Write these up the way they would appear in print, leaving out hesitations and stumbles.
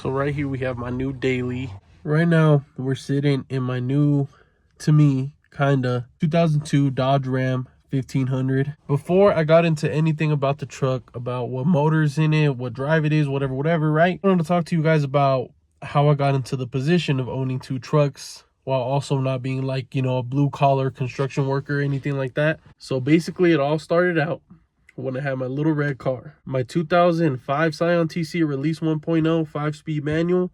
So right here we have my new daily. Right now we're sitting in my new, to me, kinda 2002 Dodge Ram 1500. Before I got into anything about the truck, about what motor's in it, what drive it is, whatever, right? I want to talk to you guys about how I got into the position of owning two trucks while also not being like, you know, a blue collar construction worker or anything like that. So basically it all started out when I had my little red car, my 2005 Scion TC Release 1.0 5-speed manual.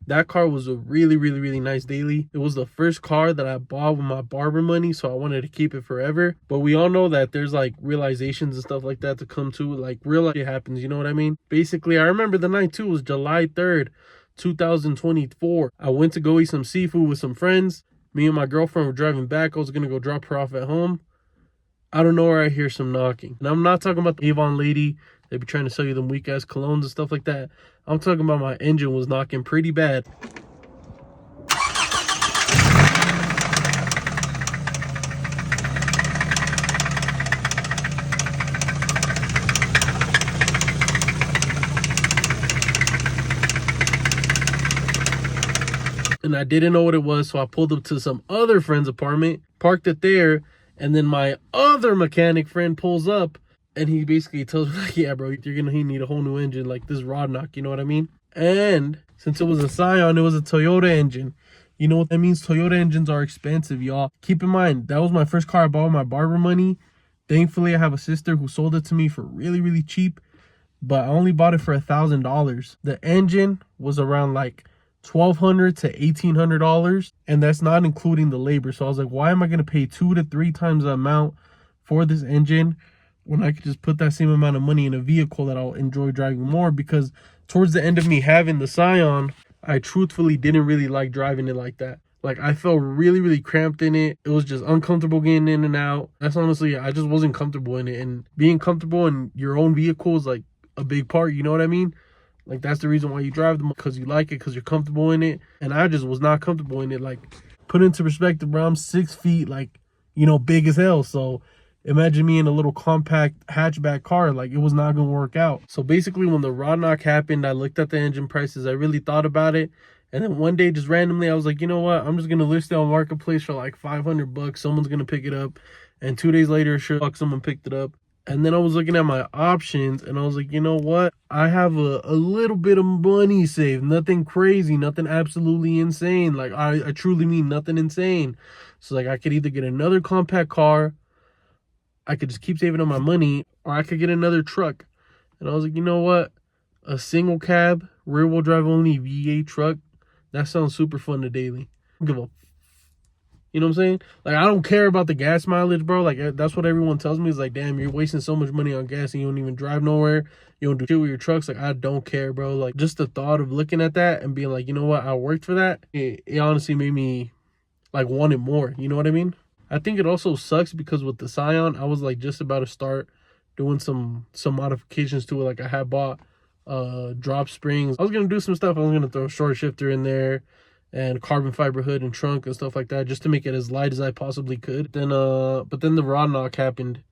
That car was a really nice daily. It was the first car that I bought with my barber money, so I wanted to keep it forever. But we all know that there's like realizations and stuff like that to come to, like real life happens, you know what I mean? Basically, I remember the night too, it was July 3rd, 2024. I went to go eat some seafood with some friends. Me and my girlfriend were driving back. I was gonna go drop her off at home. Out of nowhere, I hear some knocking. And I'm not talking about the Avon lady. They be trying to sell you them weak-ass colognes and stuff like that. I'm talking about my engine was knocking pretty bad. And I didn't know what it was, so I pulled up to some other friend's apartment, parked it there, and then my other mechanic friend pulls up, and he basically tells me, like, yeah, bro, you're gonna need a whole new engine, like this rod knock, you know what I mean? And since it was a Scion, it was a Toyota engine. You know what that means? Toyota engines are expensive, y'all. Keep in mind, that was my first car I bought with my barber money. Thankfully, I have a sister who sold it to me for really cheap, but I only bought it for $1,000. The engine was around like $1,200 to $1,800, and that's not including the labor. So I was like, why am I going to pay 2 to 3 times the amount for this engine when I could just put that same amount of money in a vehicle that I'll enjoy driving more? Because towards the end of me having the Scion, I truthfully didn't really like driving it like that. Like, I felt really cramped in it. It was just uncomfortable getting in and out. That's honestly, I just wasn't comfortable in it. And being comfortable in your own vehicle is like a big part, you know what I mean? Like, that's the reason why you drive them, because you like it, because you're comfortable in it. And I just was not comfortable in it. Like, put into perspective, bro, I'm 6 feet, like, you know, big as hell. So imagine me in a little compact hatchback car. Like, it was not going to work out. So basically, when the rod knock happened, I looked at the engine prices. I really thought about it. And then one day, just randomly, I was like, you know what? I'm just going to list it on Marketplace for like $500. Someone's going to pick it up. And 2 days later, sure, someone picked it up. And then I was looking at my options, and I was like, you know what? I have a little bit of money saved. Nothing crazy, nothing absolutely insane. Like, I truly mean nothing insane. So, like, I could either get another compact car, I could just keep saving on my money, or I could get another truck. And I was like, you know what? A single cab, rear-wheel drive only V8 truck, that sounds super fun to daily. I don't give a You know what I'm saying? Like, I don't care about the gas mileage, bro. Like, that's what everyone tells me is like, damn, you're wasting so much money on gas and you don't even drive nowhere. You don't do shit with your trucks. Like, I don't care, bro. Like, just the thought of looking at that and being like, you know what? I worked for that. It honestly made me, like, want it more. You know what I mean? I think it also sucks because with the Scion, I was, like, just about to start doing some modifications to it. Like, I had bought drop springs. I was going to do some stuff. I was going to throw a short shifter in there and carbon fiber hood and trunk and stuff like that, just to make it as light as I possibly could. Then but then the rod knock happened,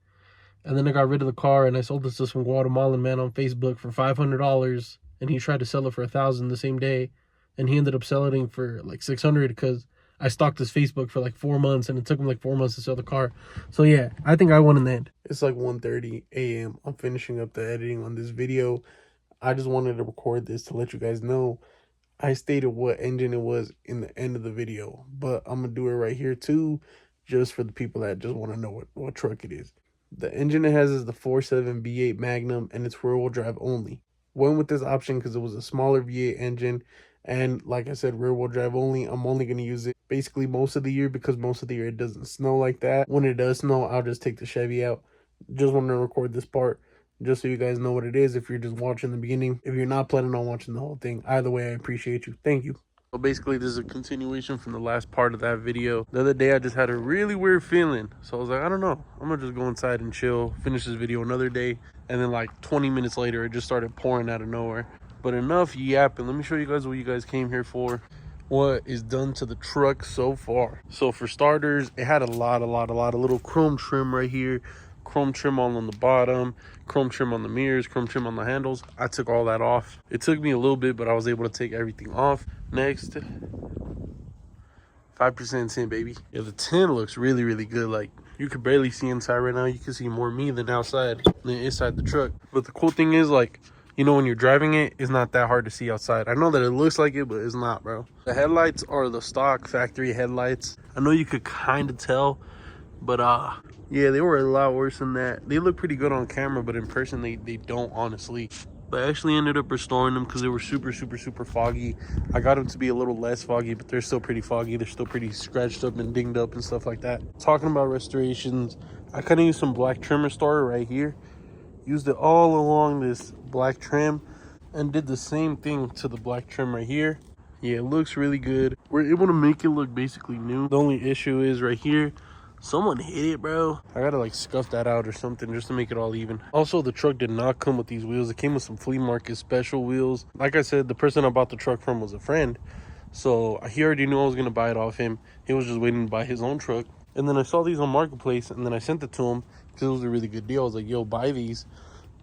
and then I got rid of the car, and I sold this to some Guatemalan man on Facebook for $500, and he tried to sell it for $1,000 the same day, and he ended up selling it for like $600 because I stalked his Facebook for like 4 months, and it took him like 4 months to sell the car. So yeah, I think I won in the end. It's like 1:30 a.m. I'm finishing up the editing on this video. I just wanted to record this to let you guys know I stated what engine it was in the end of the video, but I'm going to do it right here too, just for the people that just want to know what truck it is. The engine it has is the 4.7 V8 Magnum, and it's rear-wheel drive only. Went with this option because it was a smaller V8 engine, and like I said, rear-wheel drive only. I'm only going to use it basically most of the year because most of the year it doesn't snow like that. When it does snow, I'll just take the Chevy out. Just want to record this part just so you guys know what it is if you're just watching the beginning. If you're not planning on watching the whole thing, either way, I appreciate you. Thank you. So basically, this is a continuation from the last part of that video. The other day, I just had a really weird feeling. So I was like, I don't know. I'm going to just go inside and chill, finish this video another day. And then like 20 minutes later, it just started pouring out of nowhere. But enough yapping. Let me show you guys what you guys came here for. What is done to the truck so far. So for starters, it had a lot of little chrome trim right here. chrome trim all on the bottom, chrome trim on the mirrors, chrome trim on the handles. I took all that off. It took me a little bit, but I was able to take everything off. Next, 5% tint, baby. Yeah, the tint looks really, really good. Like, you could barely see inside right now. You can see more me than outside, than inside the truck. But the cool thing is, like, you know, when you're driving it, it's not that hard to see outside. I know that it looks like it, but it's not, bro. The headlights are the stock factory headlights. I know you could kind of tell, but yeah, they were a lot worse than that. They look pretty good on camera, but in person, they don't, honestly. But I actually ended up restoring them because they were super, super, super foggy. I got them to be a little less foggy, but they're still pretty foggy. They're still pretty scratched up and dinged up and stuff like that. Talking about restorations, I kind of used some black trim restorer right here. Used it all along this black trim and did the same thing to the black trim right here. Yeah, it looks really good. We're able to make it look basically new. The only issue is right here, someone hit it, bro. I gotta like scuff that out or something just to make it all even. Also, the truck did not come with these wheels. It came with some flea market special wheels. Like I said, the person I bought the truck from was a friend, so he already knew I was gonna buy it off him. He was just waiting to buy his own truck. And then I saw these on Marketplace, and then I sent it to him because it was a really good deal. I was like, yo, buy these,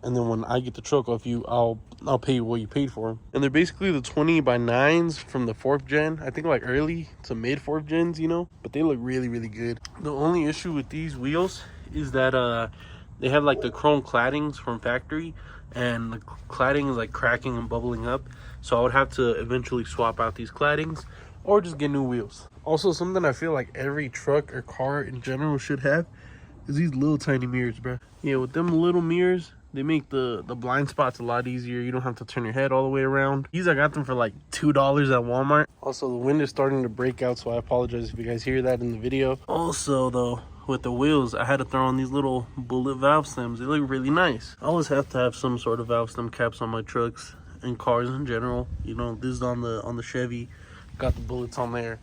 and then when I get the truck off you, I'll pay you what you paid for them. And they're basically the 20x9s from the 4th gen. I think like early to mid 4th gens, you know, but they look really, really good. The only issue with these wheels is that they have like the chrome claddings from factory, and the cladding is like cracking and bubbling up. So I would have to eventually swap out these claddings or just get new wheels. Also, something I feel like every truck or car in general should have is these little tiny mirrors, bro. Yeah, with them little mirrors, they make the blind spots a lot easier. You don't have to turn your head all the way around. These, I got them for like $2 at Walmart. Also, the wind is starting to break out, so I apologize if you guys hear that in the video. Also, though, with the wheels, I had to throw on these little bullet valve stems. They look really nice. I always have to have some sort of valve stem caps on my trucks and cars in general. You know, this is on the Chevy. Got the bullets on there.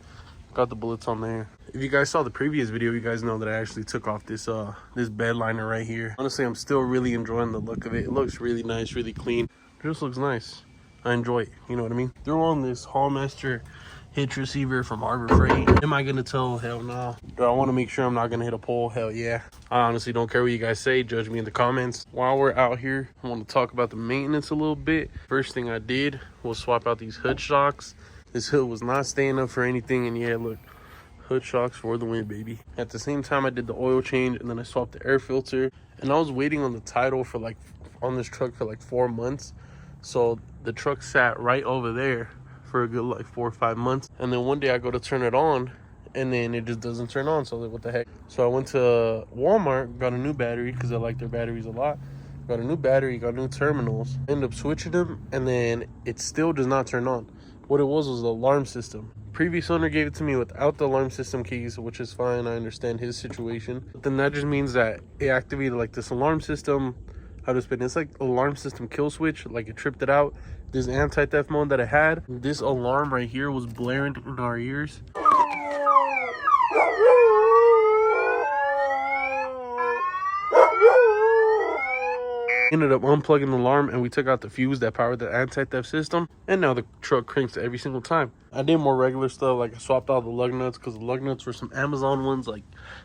Got the bullets on there. If you guys saw the previous video, you guys know that I actually took off this this bed liner right here. Honestly, I'm still really enjoying the look of it. It looks really nice, really clean. It just looks nice. I enjoy it, you know what I mean? Throw on this Hallmaster hitch receiver from Harbor Freight. Am I gonna tell? Hell no. Do I want to make sure I'm not gonna hit a pole? Hell yeah. I honestly don't care what you guys say. Judge me in the comments. While we're out here, I want to talk about the maintenance a little bit. First thing I did was swap out these hood shocks. This hood was not staying up for anything, and yeah, look, hood shocks for the win, baby. At the same time, I did the oil change, and then I swapped the air filter, and I was waiting on the title for like on this truck for like 4 months. So the truck sat right over there for a good like 4 or 5 months, and then one day I go to turn it on, and then it just doesn't turn on. So I was like, what the heck? So I went to Walmart, got a new battery because I like their batteries a lot. Got a new battery, got new terminals, ended up switching them, and then it still does not turn on. What it was the alarm system. Previous owner gave it to me without the alarm system keys, which is fine. I understand his situation. But then that just means that it activated like this alarm system. How to explain? It's like alarm system kill switch. Like it tripped it out. This anti-theft mode that it had. This alarm right here was blaring in our ears. Ended up unplugging the alarm, and we took out the fuse that powered the anti-theft system, and now the truck cranks every single time. I did more regular stuff, like I swapped out the lug nuts because the lug nuts were some Amazon ones, like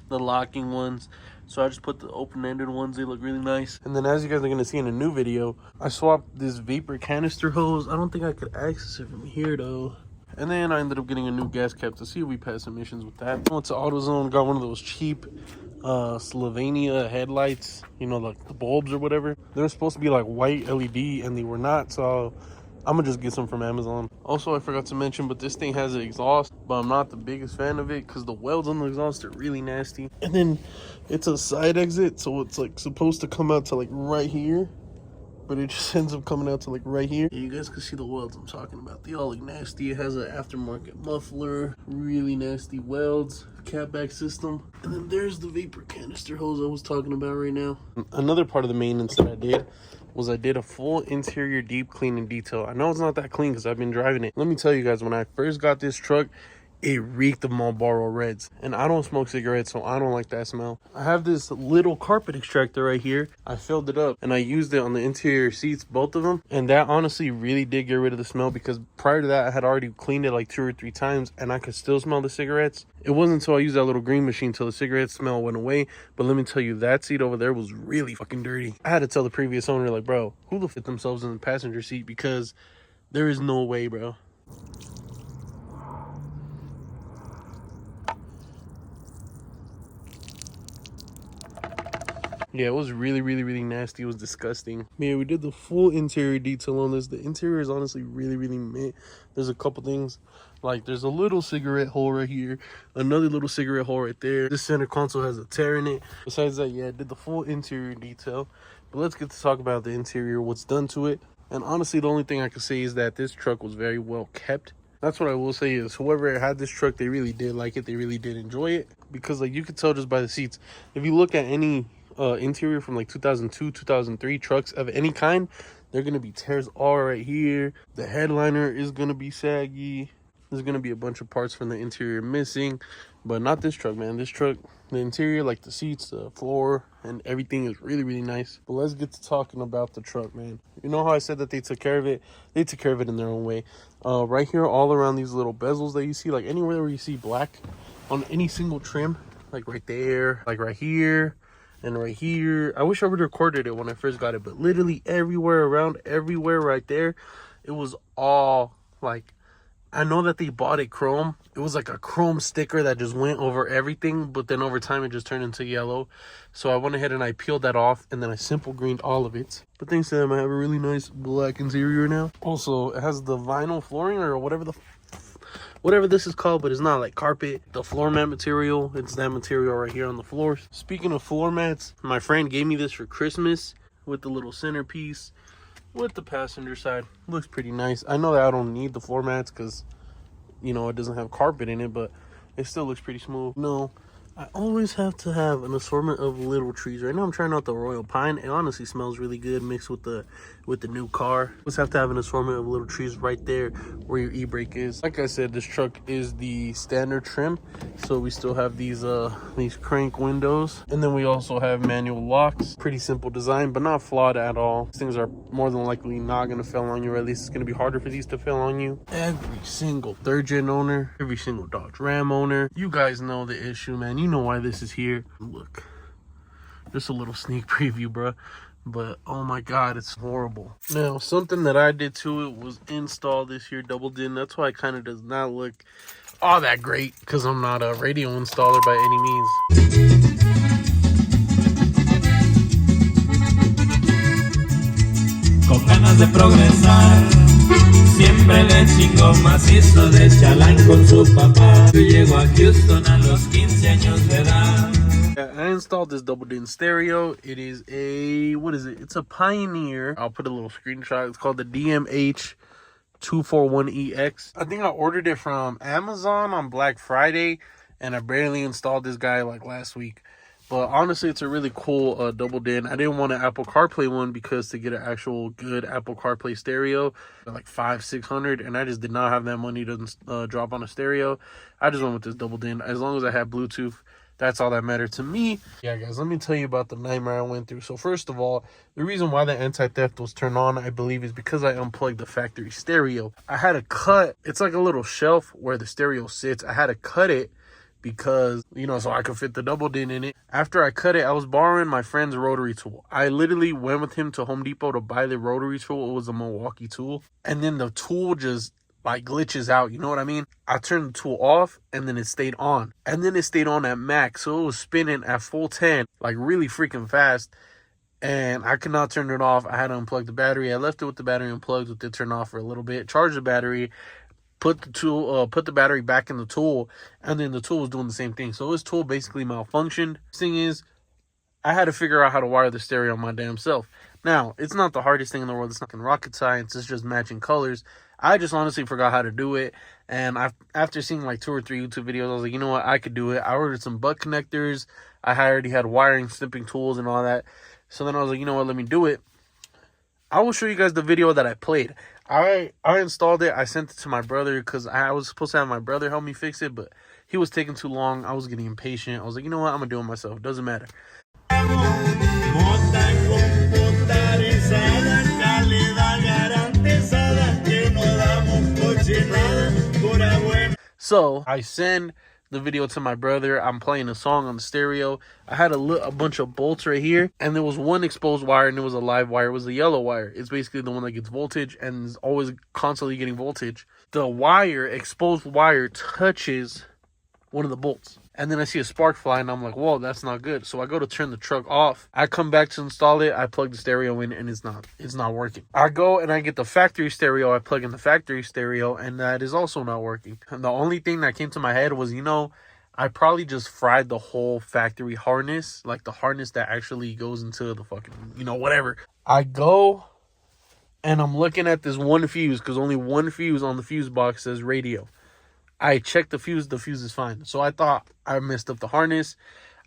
the locking ones. So I just put the open-ended ones. They look really nice. And then, as you guys are going to see in a new video, I swapped this vapor canister hose. I don't think I could access it from here though. And then I ended up getting a new gas cap to see if we passed emissions with that. Went to AutoZone, got one of those cheap Slovenia headlights, you know, like the bulbs or whatever. They're supposed to be like white LED, and they were not, so I'm gonna just get some from Amazon. Also, I forgot to mention, but this thing has an exhaust, but I'm not the biggest fan of it because the welds on the exhaust are really nasty. And then it's a side exit, so it's like supposed to come out to like right here, but it just ends up coming out to like right here. Yeah, you guys can see the welds I'm talking about. They all look nasty. It has an aftermarket muffler, really nasty welds, catback system. And then there's the vapor canister hose I was talking about right now. Another part of the maintenance that I did was I did a full interior deep clean and detail. I know it's not that clean because I've been driving it. Let me tell you guys, when I first got this truck, it reeked of Marlboro Reds. And I don't smoke cigarettes, so I don't like that smell. I have this little carpet extractor right here. I filled it up and I used it on the interior seats, both of them. And that honestly really did get rid of the smell, because prior to that, I had already cleaned it like 2 or 3 times and I could still smell the cigarettes. It wasn't until I used that little green machine till the cigarette smell went away. But let me tell you, that seat over there was really fucking dirty. I had to tell the previous owner, like, bro, who the fit themselves in the passenger seat? Because there is no way, bro. Yeah, it was really, really, really nasty. It was disgusting. Man, we did the full interior detail on this. The interior is honestly really, really mint. There's a couple things. Like, there's a little cigarette hole right here. Another little cigarette hole right there. This center console has a tear in it. Besides that, yeah, I did the full interior detail. But let's get to talk about the interior, what's done to it. And honestly, the only thing I can say is that this truck was very well kept. That's what I will say is, whoever had this truck, they really did like it. They really did enjoy it. Because, like, you could tell just by the seats. If you look at any interior from like 2002, 2003 trucks of any kind, they're gonna be tears all right here. The headliner is gonna be saggy. There's gonna be a bunch of parts from the interior missing, but not this truck, man. This truck, the interior, like the seats, the floor, and everything is really, really nice. But let's get to talking about the truck, man. You know how I said that they took care of it? They took care of it in their own way. Right here, all around these little bezels that you see, like anywhere where you see black on any single trim, like right there, like right here, and right here. I wish I would have recorded it when I first got it, but literally everywhere around, everywhere right there, it was all like, I know that they bought it chrome. It was like a chrome sticker that just went over everything, but then over time it just turned into yellow. So I went ahead and I peeled that off, and then I simple greened all of it. But thanks to them, I have a really nice black interior now. Also, it has the vinyl flooring, or whatever this is called, but it's not like carpet. The floor mat material, it's that material right here on the floors. Speaking of floor mats, my friend gave me this for Christmas with the little centerpiece with the passenger side. Looks pretty nice. I know that I don't need the floor mats because, you know, it doesn't have carpet in it, but it still looks pretty smooth. No, I always have to have an assortment of little trees. Right now I'm trying out the Royal Pine. It honestly smells really good mixed with the new car. Always have to have an assortment of little trees right there where your e-brake is. Like I said, this truck is the standard trim, so we still have these crank windows, and then we also have manual locks. Pretty simple design, but not flawed at all. These things are more than likely not going to fail on you, or at least it's going to be harder for these to fail on you. Every single third gen owner, every single Dodge Ram owner, you guys know the issue, man. You know why this is here. Look, just a little sneak preview, bro. But oh my god, it's horrible. Now, something that I did to it was install this here double din. That's why it kind of does not look all that great, because I'm not a radio installer by any means. Con ganas de progresar, siempre le chingo macizo de chalán con su papá. Yo llego a Houston a los 15 años de edad. I installed this double din stereo. It is a, what is it? It's a Pioneer. I'll put a little screenshot. It's called the DMH 241EX. I think I ordered it from Amazon on Black Friday, and I barely installed this guy like last week. But honestly, it's a really cool double din. I didn't want an Apple CarPlay one because to get an actual good Apple CarPlay stereo, like $500-600, and I just did not have that money to drop on a stereo. I just went with this double din. As long as I have Bluetooth, that's all that mattered to me. Yeah, guys, let me tell you about the nightmare I went through. So first of all, the reason why the anti-theft was turned on, I believe, is because I unplugged the factory stereo. I had to cut, it's like a little shelf where the stereo sits. I had to cut it because, you know, so I could fit the double din in it. After I cut it, I was borrowing my friend's rotary tool. I literally went with him to Home Depot to buy the rotary tool. It was a Milwaukee tool. And then the tool just like glitches out, you know what I mean? I turned the tool off and then it stayed on. And then it stayed on at max. So it was spinning at full 10, like really freaking fast. And I could not turn it off. I had to unplug the battery. I left it with the battery unplugged with it turned off for a little bit. Charged the battery, put the battery back in the tool, and then the tool was doing the same thing. So this tool basically malfunctioned. Thing is, I had to figure out how to wire the stereo my damn self. Now, it's not the hardest thing in the world. It's not rocket science. It's just matching colors. I just honestly forgot how to do it. And after seeing like 2 or 3 YouTube videos, I was like, you know what? I could do it. I ordered some butt connectors. I already had wiring, snipping tools and all that. So then I was like, you know what? Let me do it. I will show you guys the video that I played. I installed it. I sent it to my brother because I was supposed to have my brother help me fix it, but he was taking too long. I was getting impatient. I was like, you know what? I'm going to do it myself. It doesn't matter. So I send the video to my brother. I'm playing a song on the stereo. I had a bunch of bolts right here, and there was one exposed wire, and it was a live wire. It was the yellow wire. It's basically the one that gets voltage and is always constantly getting voltage. The wire, exposed wire, touches one of the bolts, and then I see a spark fly, and I'm like, whoa, that's not good. So I go to turn the truck off. I come back to install it. I plug the stereo in, and it's not working. I go and I get the factory stereo. I plug in the factory stereo, and that is also not working. And the only thing that came to my head was, I probably just fried the whole factory harness, like the harness that actually goes into the fucking, whatever. I go and I'm looking at this one fuse, because only one fuse on the fuse box says radio. I checked the fuse is fine. So I thought I messed up the harness.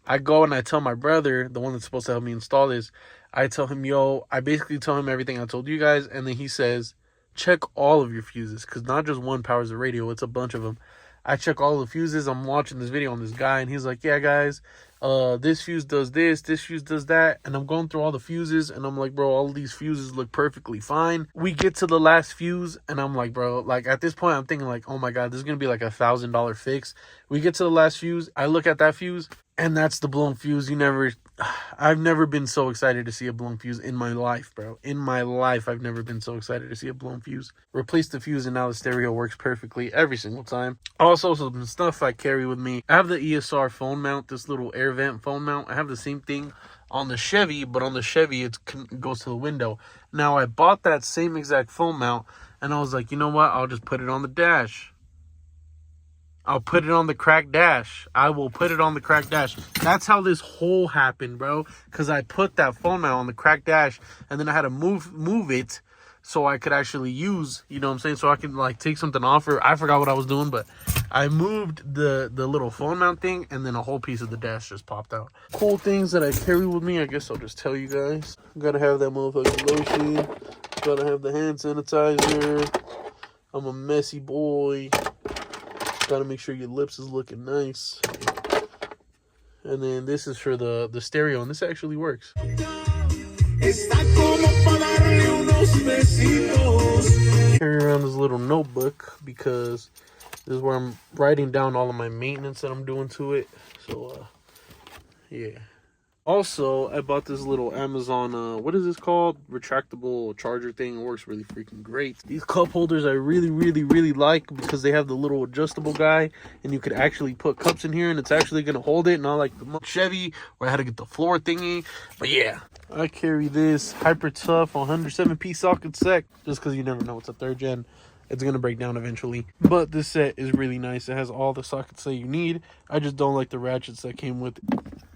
I go and I tell my brother, the one that's supposed to help me install this, I tell him, I basically tell him everything I told you guys, and then he says, check all of your fuses, because not just one powers the radio, it's a bunch of them. I check all the fuses. I'm watching this video on this guy, and he's like, yeah, guys, this fuse does this fuse does that, and I'm going through all the fuses, and I'm like, bro, all of these fuses look perfectly fine. We get to the last fuse, and I'm like, bro, like, at this point, I'm thinking, like, oh my god, this is gonna be like $1,000 fix. We get to the last fuse. I look at that fuse, and that's the blown fuse. I've never been so excited to see a blown fuse in my life, bro. In my life, I've never been so excited to see a blown fuse. Replace the fuse, and now the stereo works perfectly every single time. Also, some stuff I carry with me. I have the ESR phone mount, this little air vent phone mount. I have the same thing on the Chevy, but on the Chevy, it goes to the window. Now, I bought that same exact phone mount, and I was like, you know what? I'll just put it on the dash. I'll put it on the cracked dash. I will put it on the cracked dash. That's how this hole happened, bro. Because I put that phone mount on the cracked dash, and then I had to move it so I could actually use, you know what I'm saying? So I could, like, take something off. Or I forgot what I was doing, but I moved the little phone mount thing, and then a whole piece of the dash just popped out. Cool things that I carry with me, I guess I'll just tell you guys. Gotta have that motherfucking lotion. Gotta have the hand sanitizer. I'm a messy boy. Gotta make sure your lips is looking nice. And then this is for the stereo, and this actually works. Carry around this little notebook because this is where I'm writing down all of my maintenance that I'm doing to it. So yeah. Also, I bought this little Amazon, what is this called? Retractable charger thing. It works really freaking great. These cup holders I really, really, really like because they have the little adjustable guy, and you could actually put cups in here, and it's actually going to hold it, not like the Chevy where I had to get the floor thingy. But yeah, I carry this Hyper Tough 107P socket set just because you never know. It's a 3rd gen. It's going to break down eventually. But this set is really nice. It has all the sockets that you need. I just don't like the ratchets that came with it.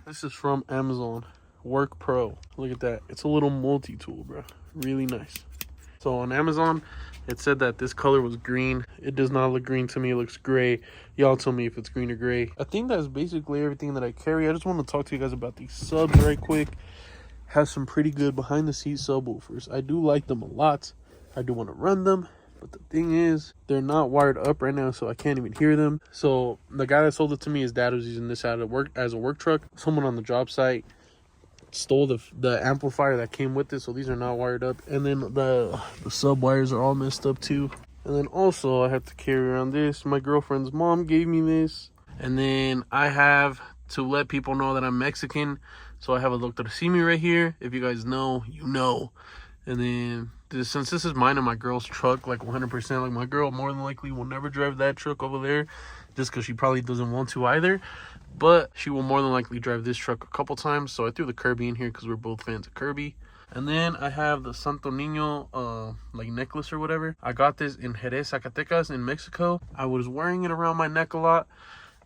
This is from Amazon. Work Pro. Look at that. It's a little multi-tool, bro. Really nice. So on Amazon, it said that this color was green. It does not look green to me. It looks gray. Y'all tell me if it's green or gray. I think that's basically everything that I carry. I just want to talk to you guys about these subs right quick. Has some pretty good behind-the-scenes subwoofers. I do like them a lot. I do want to run them. But the thing is, they're not wired up right now, so I can't even hear them. So the guy that sold it to me, his dad was using this as a work truck. Someone on the job site stole the amplifier that came with it, so these are not wired up. And then the sub wires are all messed up too. And then also I have to carry around this. My girlfriend's mom gave me this. And then I have to let people know that I'm Mexican. So I have a Doctor Simi right here. If you guys know, you know. And then since this is mine and my girl's truck, like 100%, like my girl more than likely will never drive that truck over there just because she probably doesn't want to either. But she will more than likely drive this truck a couple times. So I threw the Kirby in here because we're both fans of Kirby. And then I have the Santo Niño like necklace or whatever. I got this in Jerez, Zacatecas in Mexico. I was wearing it around my neck a lot.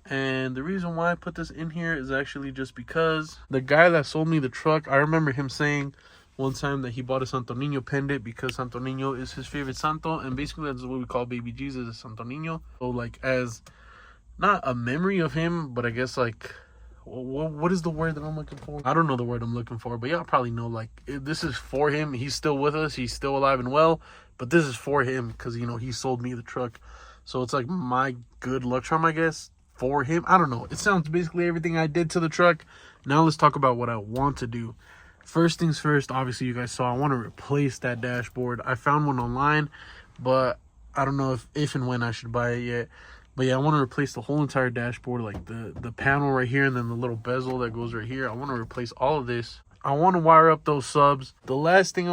And the reason why I put this in here is actually just because the guy that sold me the truck, I remember him saying one time that he bought a Santo Niño pendant because Santo Niño is his favorite santo, and basically that's what we call baby Jesus, a Santo Niño. So like as not a memory of him, but I guess like what is the word that I'm looking for? I don't know the word I'm looking for, but y'all probably know. Like, this is for him. He's still with us. He's still alive and well. But this is for him because, you know, he sold me the truck. So it's like my good luck charm, I guess, for him. I don't know. It sounds basically everything I did to the truck. Now let's talk about what I want to do. First things first, obviously you guys saw I want to replace that dashboard. I found one online, but I don't know if and when I should buy it yet. But yeah, I want to replace the whole entire dashboard, like the panel right here and then the little bezel that goes right here. I want to replace all of this. I want to wire up those subs. The last thing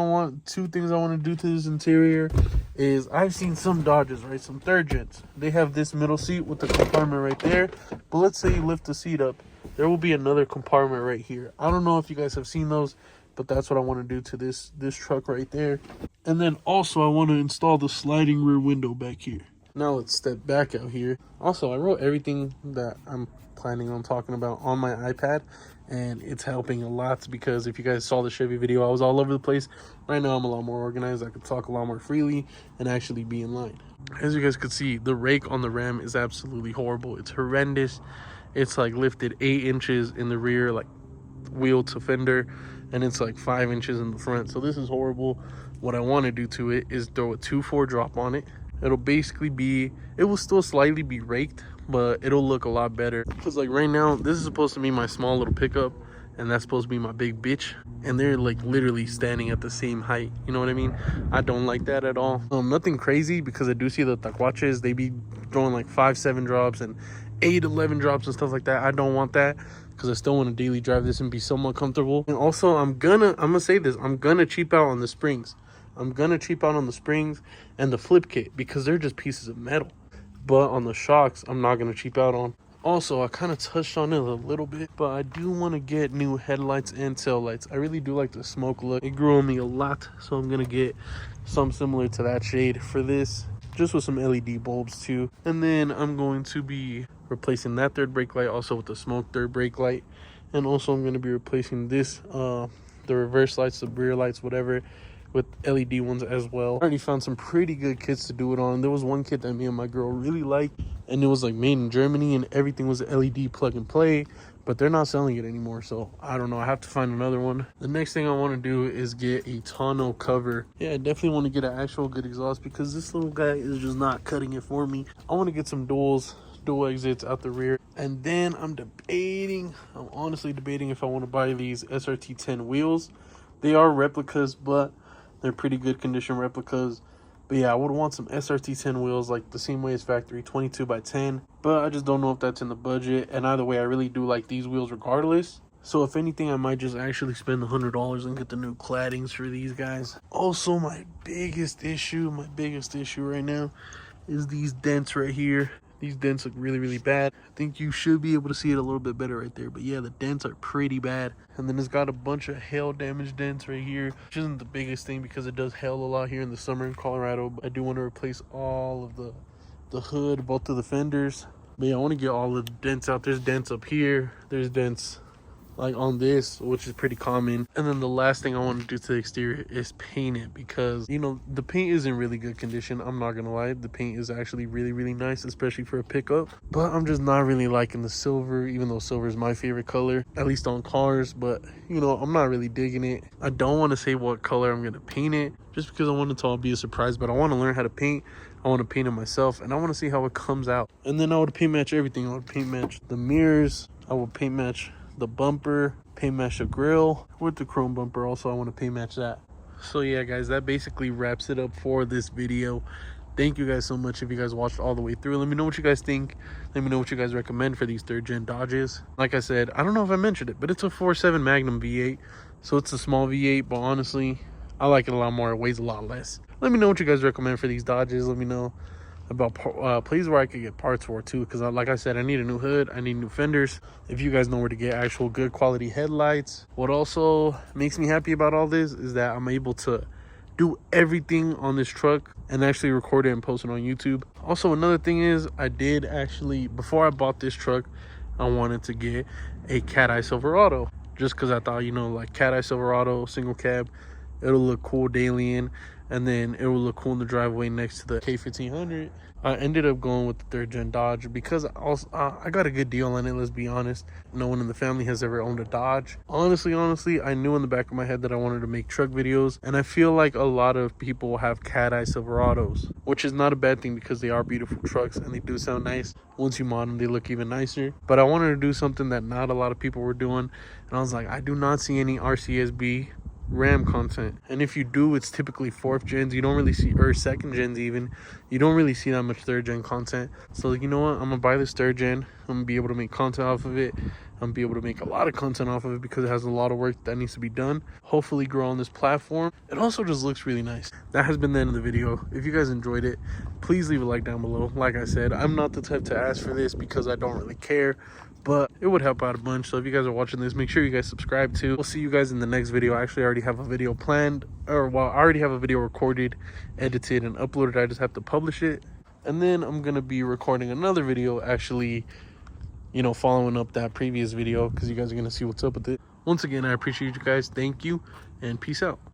two things I want to do to this interior is I've seen some Dodges, right? Some third gens. They have this middle seat with the compartment right there. But let's say you lift the seat up. There will be another compartment right here. I don't know if you guys have seen those, but that's what I want to do to this truck right there. And then also I want to install the sliding rear window back here. Now let's step back out here. Also, I wrote everything that I'm planning on talking about on my iPad, and it's helping a lot because if you guys saw the Chevy video, I was all over the place. Right now I'm a lot more organized. I could talk a lot more freely and actually be in line. As you guys could see, the rake on the Ram is absolutely horrible. It's horrendous. It's like lifted 8 inches in the rear, like wheel to fender, and it's like 5 inches in the front. So this is horrible. What I want to do to it is throw a 2.4 drop on it. It'll basically be, it will still slightly be raked, but it'll look a lot better. Because like right now, this is supposed to be my small little pickup, and that's supposed to be my big bitch. And they're like literally standing at the same height. You know what I mean? I don't like that at all. Nothing crazy, because I do see the tacuaches, they be throwing like 5-7 drops and 8-11 drops and stuff like that. I don't want that, because I still want to daily drive this and be somewhat comfortable. And also I'm gonna say this, I'm gonna cheap out on the springs. I'm gonna cheap out on the springs and the flip kit because they're just pieces of metal. But on the shocks, I'm not gonna cheap out on. Also, I kind of touched on it a little bit, but I do want to get new headlights and tail lights. I really do like the smoke look. It grew on me a lot, so I'm gonna get some similar to that shade for this, just with some LED bulbs too. And then I'm going to be replacing that third brake light also with the smoke third brake light. And also I'm going to be replacing this, the reverse lights, the rear lights, whatever, with LED ones as well. I already found some pretty good kits to do it on. There was one kit that me and my girl really liked, and it was like made in Germany and everything was LED plug and play, but they're not selling it anymore, so I don't know. I have to find another one. The next thing I want to do is get a tonneau cover. Yeah, I definitely want to get an actual good exhaust because this little guy is just not cutting it for me. I want to get some dual exits out the rear. And then I'm honestly debating if I want to buy these SRT 10 wheels. They are replicas, but they're pretty good condition replicas. But yeah, I would want some SRT 10 wheels, like the same way as factory, 22x10. But I just don't know if that's in the budget. And either way, I really do like these wheels regardless. So if anything, I might just actually spend $100 and get the new claddings for these guys. Also, my biggest issue right now is these dents right here. These dents look really, really bad. I think you should be able to see it a little bit better right there. But yeah, the dents are pretty bad. And then it's got a bunch of hail damage dents right here, which isn't the biggest thing because it does hail a lot here in the summer in Colorado. But I do want to replace all of the hood, both of the fenders. But yeah, I want to get all of the dents out. There's dents up here. There's dents like on this, which is pretty common. And then the last thing I want to do to the exterior is paint it, because you know the paint is in really good condition. I'm not gonna lie, the paint is actually really, really nice, especially for a pickup. But I'm just not really liking the silver, even though silver is my favorite color, at least on cars. But you know, I'm not really digging it. I don't want to say what color I'm gonna paint it, just because I want it to all be a surprise. But I want to learn how to paint. I want to paint it myself, and I want to see how it comes out. And then I would paint match everything. I would paint match the mirrors. I would paint match the bumper, paint match the grill with the chrome bumper. Also, I want to paint match that. So yeah, guys, that basically wraps it up for this video. Thank you guys so much if you guys watched all the way through. Let me know what you guys think. Let me know what you guys recommend for these third gen Dodges. Like I said, I don't know if I mentioned it, but it's a 4.7 Magnum V8, so it's a small V8, but honestly I like it a lot more. It weighs a lot less. Let me know what you guys recommend for these Dodges. Let me know about places where I could get parts for too, because like I said, I need a new hood, I need new fenders. If you guys know where to get actual good quality headlights. What also makes me happy about all this is that I'm able to do everything on this truck and actually record it and post it on YouTube. Also, another thing is, I did actually, before I bought this truck, I wanted to get a cat eye Silverado, just because I thought, you know, like cat eye Silverado single cab, it'll look cool daily in. and then it will look cool in the driveway next to the K1500. I ended up going with the 3rd gen Dodge because I got a good deal on it, let's be honest. No one in the family has ever owned a Dodge. Honestly, I knew in the back of my head that I wanted to make truck videos, and I feel like a lot of people have cat eye Silverados, which is not a bad thing because they are beautiful trucks and they do sound nice. Once you mod them, they look even nicer. But I wanted to do something that not a lot of people were doing, and I was like, I do not see any RCSB Ram content, and if you do, it's typically 4th gens. You don't really see, or 2nd gens even, you don't really see that much 3rd gen content. So you know what, I'm gonna buy this 3rd gen. I'm gonna be able to make content off of it. I'm gonna be able to make a lot of content off of it because it has a lot of work that needs to be done. Hopefully grow on this platform. It also just looks really nice. That has been the end of the video. If you guys enjoyed it, please leave a like down below. Like I said, I'm not the type to ask for this because I don't really care, but it would help out a bunch. So if you guys are watching this, make sure you guys subscribe too. We'll see you guys in the next video. I actually already have a video planned, or well, I already have a video recorded, edited, and uploaded. I just have to publish it. And then I'm gonna be recording another video, actually, you know, following up that previous video, because you guys are gonna see what's up with it. Once again, I appreciate you guys. Thank you, and peace out.